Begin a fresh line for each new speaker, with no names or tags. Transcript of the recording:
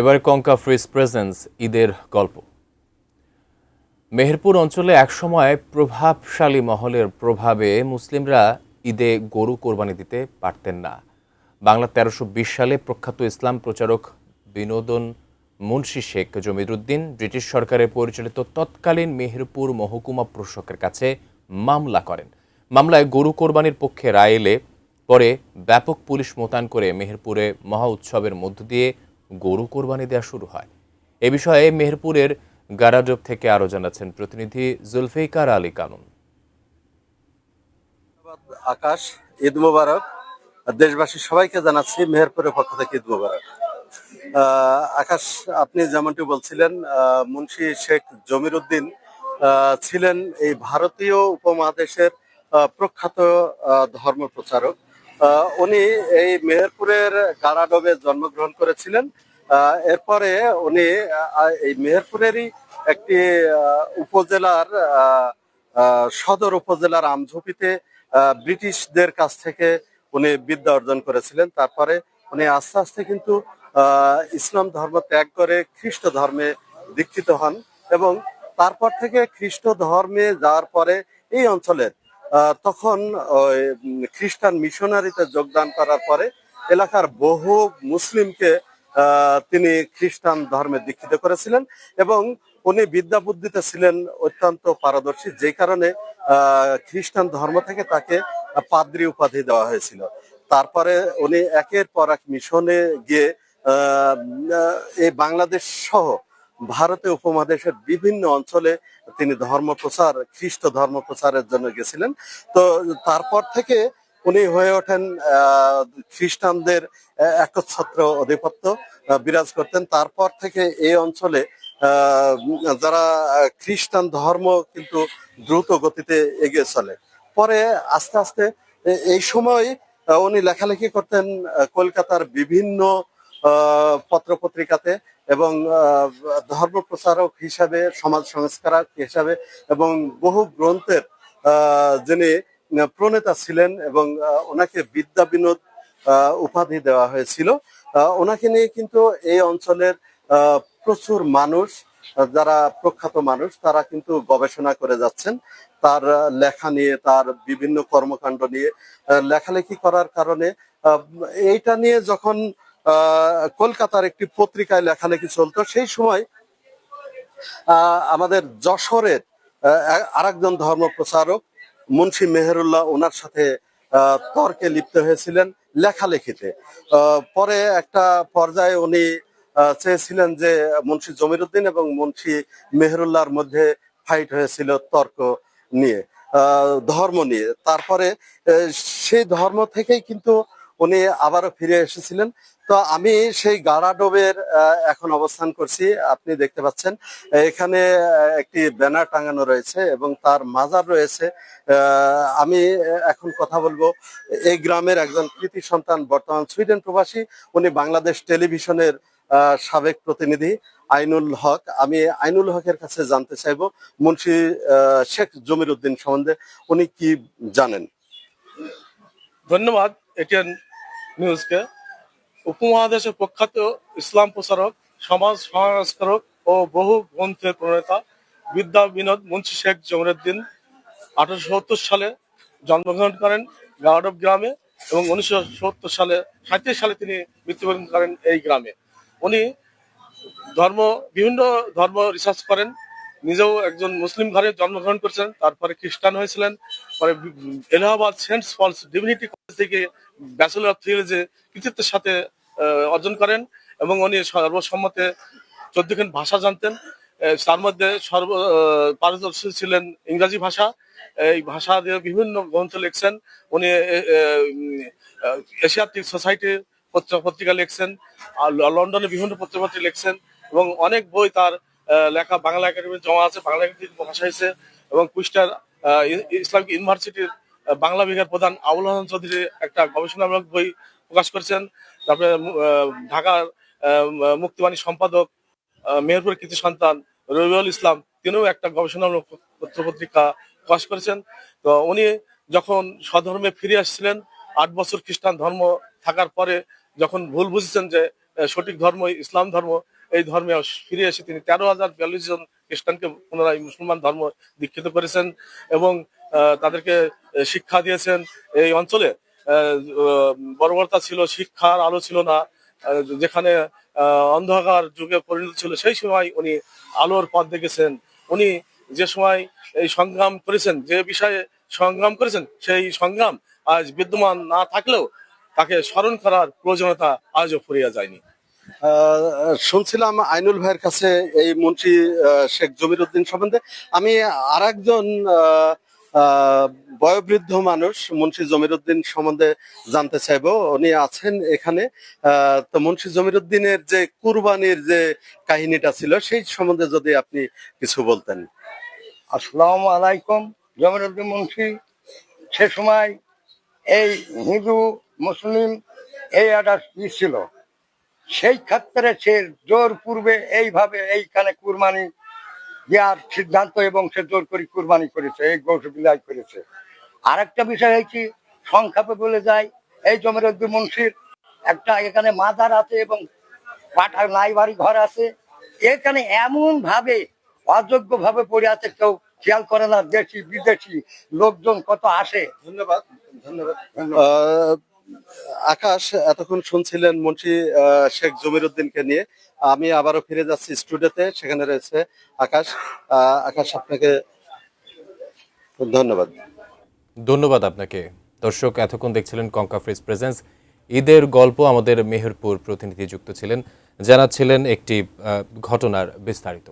এবার কঙ্কা fridge presence ঈদের গল্প। মেহেরপুর অঞ্চলে একসময় প্রভাবশালী মহলের প্রভাবে মুসলিমরা ঈদে গরু কোরবানি দিতে পারতেন না। বাংলা ১৩২০ সালে প্রখ্যাত ইসলাম প্রচারক বিনোদন মুন্সি শেখ জমিরুদ্দিন ব্রিটিশ সরকারের পরিচালিত তৎকালীন মেহেরপুর মহকুমা প্রশাসকের কাছে মামলা করেন। মামলায় গরু কোরবানির পক্ষে রায় এলে পরে ব্যাপক পুলিশ মোতায়েন করে মেহেরপুরে মহা উৎসবের মধ্য দিয়ে গরু কোরবানি দেওয়া শুরু হয়। এ বিষয়ে মেহেরপুরের গারাডোব থেকে আরো জানাচ্ছেন প্রতিনিধি জুলফিকার আলী কানুন।
আকাশ, ঈদ মোবারক। দেশবাসী সবাইকে জানাচ্ছি মেহেরপুরের পক্ষ থেকে ঈদ মোবারক। আকাশ, আপনি যেমনটি বলছিলেন, মুন্সি শেখ জমিরুদ্দিন ছিলেন এই ভারতীয় উপমহাদেশের প্রখ্যাত ধর্ম প্রচারক। উনি এই মেহেরপুরের গারাডোবে জন্মগ্রহণ করেছিলেন। এরপরে উনি এই মেহেরপুরেরই একটি উপজেলার সদর উপজেলার আমঝুপিতে ব্রিটিশদের কাছ থেকে উনি বিদ্যা অর্জন করেছিলেন। তারপরে উনি আস্তে আস্তে কিন্তু ইসলাম ধর্ম ত্যাগ করে খ্রিস্ট ধর্মে দীক্ষিত হন এবং তারপর থেকে খ্রিস্ট ধর্মে যাওয়ার পরে এই অঞ্চলের তখন খ্রিস্টান মিশনারিতে যোগদান করার পরে এলাকার বহু মুসলিমকে তিনি খ্রিস্টান ধর্মে দীক্ষিত করেছিলেন এবং উনি বিদ্যা বুদ্ধিতে ছিলেন অত্যন্ত পারদর্শী, যে কারণে খ্রিস্টান ধর্ম থেকে তাকে পাদ্রী উপাধি দেওয়া হয়েছিল। তারপরে উনি একের পর এক মিশনে গিয়ে এই বাংলাদেশ সহ ভারতীয় উপমহাদেশের বিভিন্ন অঞ্চলে তিনি ধর্মপ্রচার, খ্রিস্ট ধর্ম প্রচারের জন্য গেছিলেন। তো তারপর থেকে উনি হয়ে ওঠেন খ্রিস্টানদের একচ্ছত্র আধিপত্য বিরাজ করতেন। তারপর থেকে এই অঞ্চলে যারা খ্রিস্টান ধর্ম কিন্তু দ্রুত গতিতে এগিয়ে চলে। পরে আস্তে আস্তে এই সময় উনি লেখালেখি করতেন কলকাতার বিভিন্ন পত্র পত্রিকাতে এবং ধর্ম প্রচারক হিসাবে, সমাজ সংস্কারক হিসাবে এবং বহু গ্রন্থের যিনি প্রণেতা ছিলেন এবং ওনাকে বিদ্যা বিনোদ উপাধি দেওয়া হয়েছিল। ওনাকে নিয়ে কিন্তু এই অঞ্চলের প্রচুর মানুষ, যারা প্রখ্যাত মানুষ, তারা কিন্তু গবেষণা করে যাচ্ছেন তার লেখা নিয়ে, তার বিভিন্ন কর্মকাণ্ড নিয়ে লেখালেখি করার কারণে। এইটা নিয়ে যখন কলকাতার একটি পত্রিকায় লেখালেখি চলতো, সেই সময় আমাদের যশোরের আরেকজন ধর্ম প্রচারক মুন্সি মেহেরুল্লাহ ওনার সাথে তর্কে লিপ্ত হয়েছিলেন লেখালেখিতে। পরে একটা পর্যায়ে উনি চেয়েছিলেন যে মুন্সি জমিরুদ্দিন এবং মুন্সি মেহেরুল্লাহর মধ্যে ফাইট হয়েছিল তর্ক নিয়ে, ধর্ম নিয়ে। তারপরে সেই ধর্ম থেকেই কিন্তু উনি আবারও ফিরে এসেছিলেন। তো আমি সেই গারাডোবের এখন অবস্থান করছি। আপনি দেখতে পাচ্ছেন এখানে একটি ব্যানার টাঙানো রয়েছে এবং তার মাজার রয়েছে। আমি এখন কথা বলবো এই গ্রামের একজন কৃতি সন্তান, বর্তমান সুইডেন প্রবাসী, উনি বাংলাদেশ টেলিভিশনের সাবেক প্রতিনিধি আইনুল হক। আমি আইনুল হকের কাছে জানতে চাইবো মুন্সি শেখ জমিরুদ্দিন সম্বন্ধে উনি কি জানেন।
ধন্যবাদ এটিএন নিউজকে। উপমহাদেশের প্রখ্যাত ইসলাম প্রচারক, সমাজ সংস্কারক ও বহু গ্রন্থের প্রণেতা বিদ্যা বিনোদ মুন্সি শেখ জমিরুদ্দিন 1870 সালে জন্মগ্রহণ করেন গাওডব গ্রামে এবং 1937 সালে 37 সালে তিনি মৃত্যুবরণ করেন এই গ্রামে। উনি বিভিন্ন ধর্ম রিসার্চ করেন, নিজেও একজন মুসলিম ঘরে জন্মগ্রহণ করেছেন, তারপরে খ্রিস্টান হয়েছিলেন। পরে Allahabad Saint Paul's Divinity College থেকে ব্যাচেলর অফ থিওলজি কৃতিত্বের সাথে অর্জন করেন এবং উনি সর্বসম্মতে 14খান ভাষা জানতেন। তার মধ্যে পারদর্শী ছিলেন ইংরাজি ভাষা। এই ভাষা দিয়ে বিভিন্ন গ্রন্থ লিখছেন উনি। এশিয়াটিক সোসাইটির পত্রিকা লিখছেন, আর লন্ডনে বিভিন্ন পত্রপত্রিকা লিখছেন এবং অনেক বই তার লেখা বাংলা একাডেমির জমা আছে, বাংলা একাডেমির ভাষা হয়েছে। এবং কুষ্টার ইসলামিক ইউনিভার্সিটির বাংলা বিভাগের প্রধান আবুল হাসান চৌধুরী একটা গবেষণামূলক বই প্রকাশ করেছেন। তারপরে ঢাকার মুক্তিবাণী সম্পাদক মেহেরপুর কৃতি সন্তান রবিউল ইসলাম, তিনিও একটা গবেষণামূলক পত্রপত্রিকা প্রকাশ করেছেন। তো উনি যখন স্বধর্মে ফিরে আসছিলেন, 8 বছর খ্রিস্টান ধর্ম থাকার পরে যখন ভুল বুঝেছেন যে সঠিক ধর্ম ইসলাম ধর্ম, এই ধর্মে ফিরে এসে তিনি 13,042 জন খ্রিস্টানকে পুনরায় মুসলমান ধর্ম দীক্ষিত করেছেন এবং তাদেরকে শিক্ষা দিয়েছেন। এই অঞ্চলে বর্বরতা ছিল, শিক্ষার আলো ছিল না, যেখানে অন্ধকার যুগে পরিণত ছিল, সেই সময় উনি আলোর পথ দেখেছেন। উনি যে সময় এই সংগ্রাম করেছেন, যে বিষয়ে সংগ্রাম করেছেন, সেই সংগ্রাম আজ বিদ্যমান না থাকলেও তাকে স্মরণ করার প্রয়োজনীয়তা আজও ফুরিয়ে যায়নি।
শুনছিলাম আইনুল ভাইয়ের কাছে এই মুন্সি শেখ জমিরুদ্দিন সম্বন্ধে। আমি আর একজন বয়োবৃদ্ধ মানুষ মুন্সি জমিরুদ্দিন সম্বন্ধে জানতে চাইবো, উনি আছেন এখানে। তো মুন্সি জমিরুদ্দিনের যে কুরবানির যে কাহিনীটা ছিল সেই সম্বন্ধে যদি আপনি কিছু বলতেন।
আসসালামু আলাইকুম। জমিরুদ্দিন মুন্সি সে সময় এই হিন্দু মুসলিম এই একটা ছিল, সেই ক্ষেত্রে সে জোর পূর্বে এইভাবে এইখানে কুরবানি দেওয়ার সিদ্ধান্ত এবং সে জোর করে কুরবানি করেছে, এই গরু বিলাই করেছে। আরেকটা বিষয় হয়েছে, সংক্ষেপে বলে যায়, এই জমিরুদ্দিন মুন্সির একটা এখানে মাজার আছে এবং পাঠা নাই বাড়ি ঘর আছে। এখানে এমন ভাবে অযোগ্য ভাবে পড়ে আছে, কেউ খেয়াল করে না, দেশি বিদেশি লোকজন কত আসে।
ধন্যবাদ, ধন্যবাদ। আকাশ, এতক্ষণ শুনছিলেন মুন্সি শেখ জমিরুদ্দিনকে নিয়ে। আমি আবারও ফিরে যাচ্ছি স্টুডিওতে, সেখানে রয়েছে আকাশ। আকাশ, আপনাকে ধন্যবাদ।
ধন্যবাদ আপনাকে। দর্শক, এতক্ষণ দেখছিলেন কঙ্কা ফ্রিজ প্রেজেন্স ঈদের গল্প। আমাদের মেহেরপুর প্রতিনিধি যুক্ত ছিলেন, জানাচ্ছিলেন একটি ঘটনার বিস্তারিত।